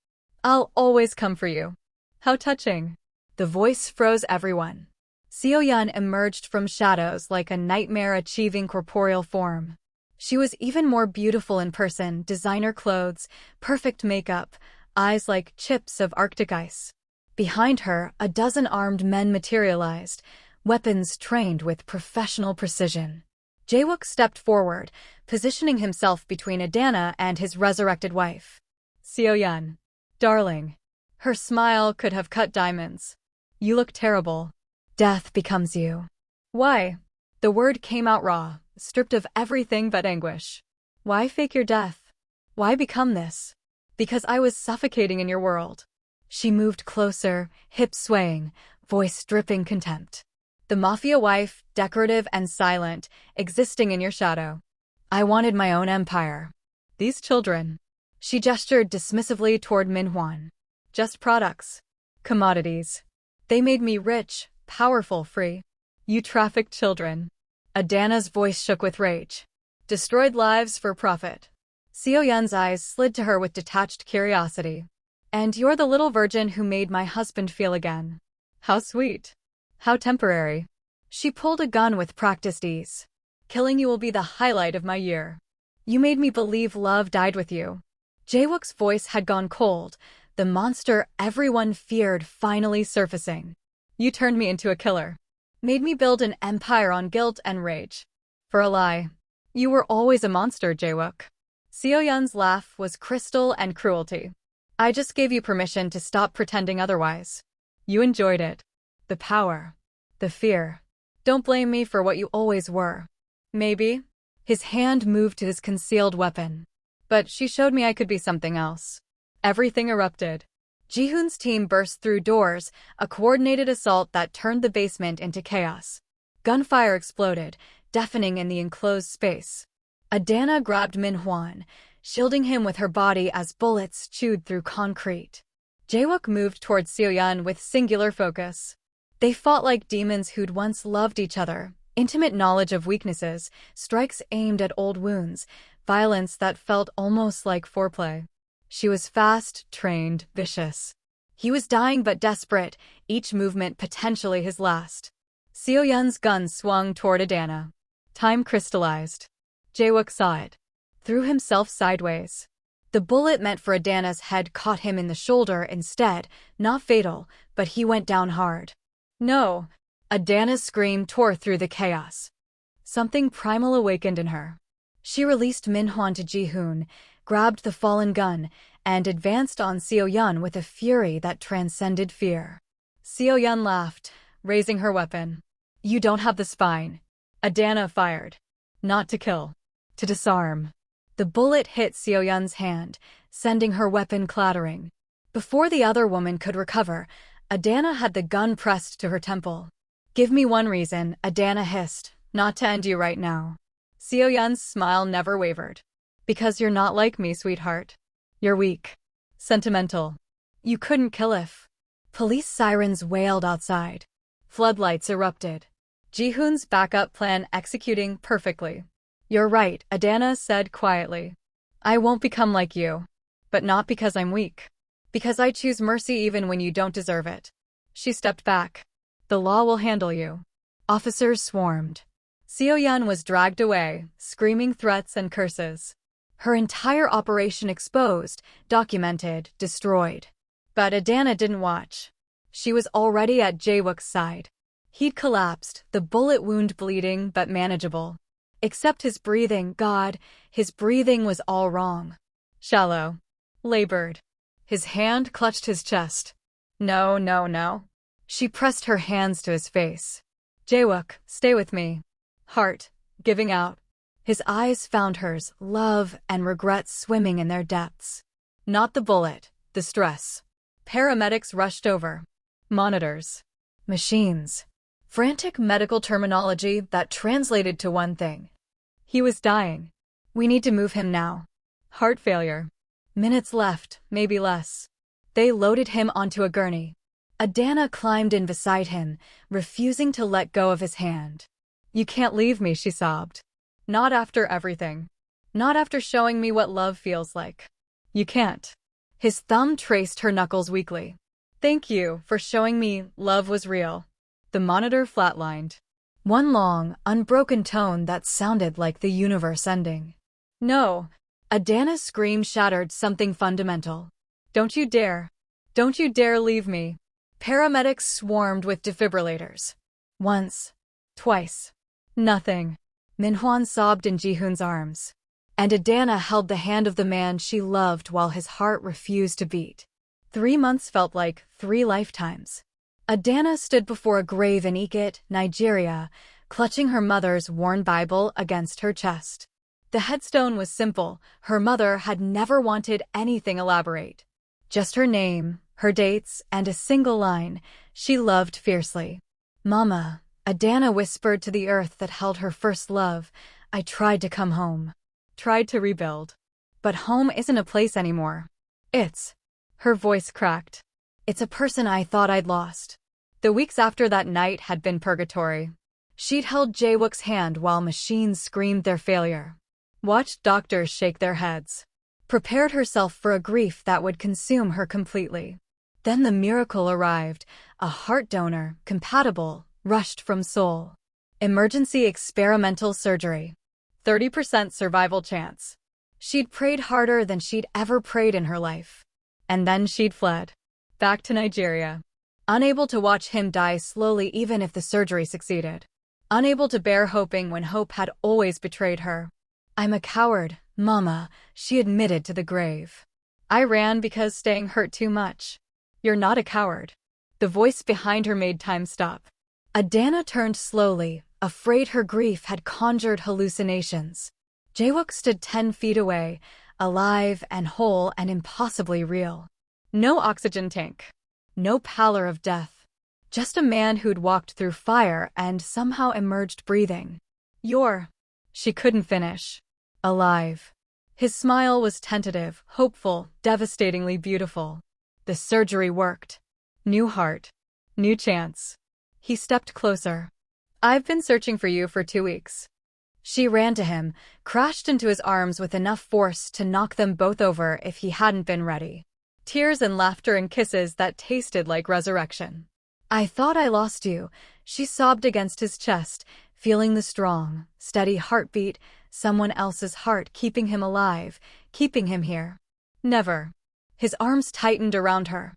I'll always come for you. How touching. The voice froze everyone. Seo-yeon emerged from shadows like a nightmare achieving corporeal form. She was even more beautiful in person, designer clothes, perfect makeup, eyes like chips of Arctic ice. Behind her, a dozen armed men materialized, weapons trained with professional precision. Jae-wook stepped forward, positioning himself between Adana and his resurrected wife. Seo-yeon. Darling. Her smile could have cut diamonds. You look terrible. Death becomes you. Why? The word came out raw, stripped of everything but anguish. Why fake your death? Why become this? Because I was suffocating in your world. She moved closer, hips swaying, voice dripping contempt. The Mafia wife, decorative and silent, existing in your shadow. I wanted my own empire. These children. She gestured dismissively toward Min-hwan. Just products. Commodities. They made me rich, powerful, free. You trafficked children. Adana's voice shook with rage. Destroyed lives for profit. Seo-yeon's eyes slid to her with detached curiosity. And you're the little virgin who made my husband feel again. How sweet. How temporary. She pulled a gun with practiced ease. Killing you will be the highlight of my year. You made me believe love died with you. Jae-wook's voice had gone cold, the monster everyone feared finally surfacing. You turned me into a killer. Made me build an empire on guilt and rage. For a lie. You were always a monster, Jae-wook. Seo-yeon's laugh was crystal and cruelty. I just gave you permission to stop pretending otherwise. You enjoyed it. The power. The fear. Don't blame me for what you always were. Maybe. His hand moved to his concealed weapon. But she showed me I could be something else. Everything erupted. Jihoon's team burst through doors, a coordinated assault that turned the basement into chaos. Gunfire exploded, deafening in the enclosed space. Adana grabbed Min-hwan, shielding him with her body as bullets chewed through concrete. Jae-wook moved towards Seo-yeon with singular focus. They fought like demons who'd once loved each other, intimate knowledge of weaknesses, strikes aimed at old wounds, violence that felt almost like foreplay. She was fast, trained, vicious. He was dying but desperate, each movement potentially his last. Seo-yun's gun swung toward Adana. Time crystallized. Jae-wook saw it. Threw himself sideways. The bullet meant for Adana's head caught him in the shoulder instead, not fatal, but he went down hard. No! Adana's scream tore through the chaos. Something primal awakened in her. She released Min-hwan to Ji-hoon, grabbed the fallen gun, and advanced on Seo-yun with a fury that transcended fear. Seo-yun laughed, raising her weapon. You don't have the spine. Adana fired. Not to kill. To disarm. The bullet hit Seo-yun's hand, sending her weapon clattering. Before the other woman could recover, Adana had the gun pressed to her temple. Give me one reason, Adana hissed, not to end you right now. Seo-yun's smile never wavered. Because you're not like me, sweetheart. You're weak. Sentimental. You couldn't kill if. Police sirens wailed outside. Floodlights erupted. Ji-hoon's backup plan executing perfectly. You're right, Adana said quietly. I won't become like you. But not because I'm weak. Because I choose mercy even when you don't deserve it. She stepped back. The law will handle you. Officers swarmed. Seo-yun was dragged away, screaming threats and curses. Her entire operation exposed, documented, destroyed. But Adana didn't watch. She was already at Jae-wook's side. He'd collapsed, the bullet wound bleeding but manageable. Except his breathing, God, his breathing was all wrong. Shallow. Labored. His hand clutched his chest. No, no, no. She pressed her hands to his face. Jae-wook, stay with me. Heart, giving out. His eyes found hers, love and regret swimming in their depths. Not the bullet, the stress. Paramedics rushed over. Monitors. Machines. Frantic medical terminology that translated to one thing. He was dying. We need to move him now. Heart failure. Minutes left, maybe less. They loaded him onto a gurney. Adana climbed in beside him, refusing to let go of his hand. You can't leave me, she sobbed. Not after everything. Not after showing me what love feels like. You can't. His thumb traced her knuckles weakly. Thank you for showing me love was real. The monitor flatlined. One long, unbroken tone that sounded like the universe ending. No. Adana's scream shattered something fundamental. Don't you dare. Don't you dare leave me. Paramedics swarmed with defibrillators. Once. Twice. Nothing. Min-hwan sobbed in Ji-hoon's arms. And Adana held the hand of the man she loved while his heart refused to beat. 3 months felt like 3 lifetimes. Adana stood before a grave in Ikit, Nigeria, clutching her mother's worn Bible against her chest. The headstone was simple. Her mother had never wanted anything elaborate. Just her name, her dates, and a single line, she loved fiercely. Mama, Adana whispered to the earth that held her first love, I tried to come home. Tried to rebuild. But home isn't a place anymore. It's. Her voice cracked. It's a person I thought I'd lost. The weeks after that night had been purgatory. She'd held Jae-wook's hand while machines screamed their failure. Watched doctors shake their heads. Prepared herself for a grief that would consume her completely. Then the miracle arrived. A heart donor, compatible, rushed from Seoul. Emergency experimental surgery. 30% survival chance. She'd prayed harder than she'd ever prayed in her life. And then she'd fled. Back to Nigeria. Unable to watch him die slowly even if the surgery succeeded. Unable to bear hoping when hope had always betrayed her. I'm a coward, Mama, she admitted to the grave. I ran because staying hurt too much. You're not a coward. The voice behind her made time stop. Adana turned slowly, afraid her grief had conjured hallucinations. Jae-wook stood 10 feet away, alive and whole and impossibly real. No oxygen tank. No pallor of death. Just a man who'd walked through fire and somehow emerged breathing. You're. She couldn't finish. Alive. His smile was tentative, hopeful, devastatingly beautiful. The surgery worked. New heart. New chance. He stepped closer. I've been searching for you for 2 weeks. She ran to him, crashed into his arms with enough force to knock them both over if he hadn't been ready. Tears and laughter and kisses that tasted like resurrection. I thought I lost you, she sobbed against his chest, feeling the strong, steady heartbeat, someone else's heart keeping him alive, keeping him here. Never. His arms tightened around her.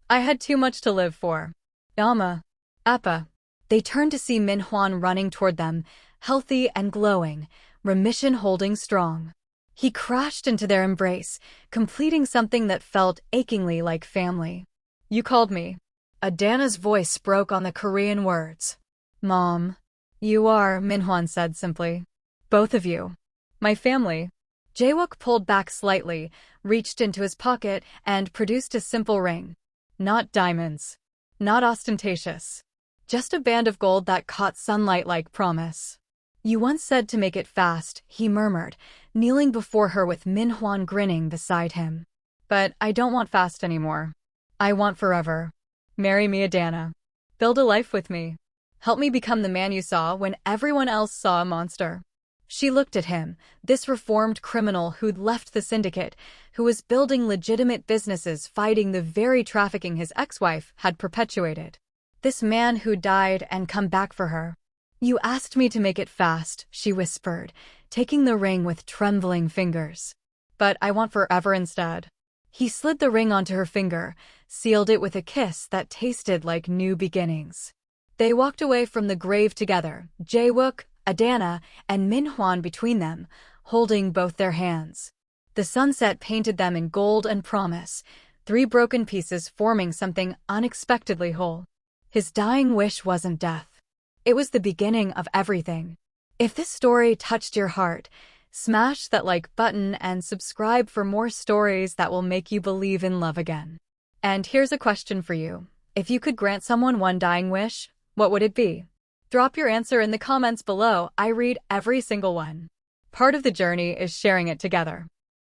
I had too much to live for. Yama. Appa. They turned to see Min Hwan running toward them, healthy and glowing, remission holding strong. He crashed into their embrace, completing something that felt achingly like family. You called me. Adana's voice broke on the Korean words. Mom. You are, Min Hwan said simply. Both of you. My family. Jae-wook pulled back slightly, reached into his pocket, and produced a simple ring. Not diamonds. Not ostentatious. Just a band of gold that caught sunlight like promise. You once said to make it fast, he murmured, kneeling before her with Min Hwan grinning beside him. But I don't want fast anymore. I want forever. Marry me, Adana. Build a life with me. Help me become the man you saw when everyone else saw a monster. She looked at him, this reformed criminal who'd left the syndicate, who was building legitimate businesses fighting the very trafficking his ex-wife had perpetuated. This man who died and come back for her. You asked me to make it fast, she whispered, taking the ring with trembling fingers. But I want forever instead. He slid the ring onto her finger, sealed it with a kiss that tasted like new beginnings. They walked away from the grave together, Jae-wook, Adana, and Min Hwan between them, holding both their hands. The sunset painted them in gold and promise, 3 broken pieces forming something unexpectedly whole. His dying wish wasn't death. It was the beginning of everything. If this story touched your heart, smash that like button and subscribe for more stories that will make you believe in love again. And here's a question for you. If you could grant someone one dying wish, what would it be? Drop your answer in the comments below. I read every single one. Part of the journey is sharing it together.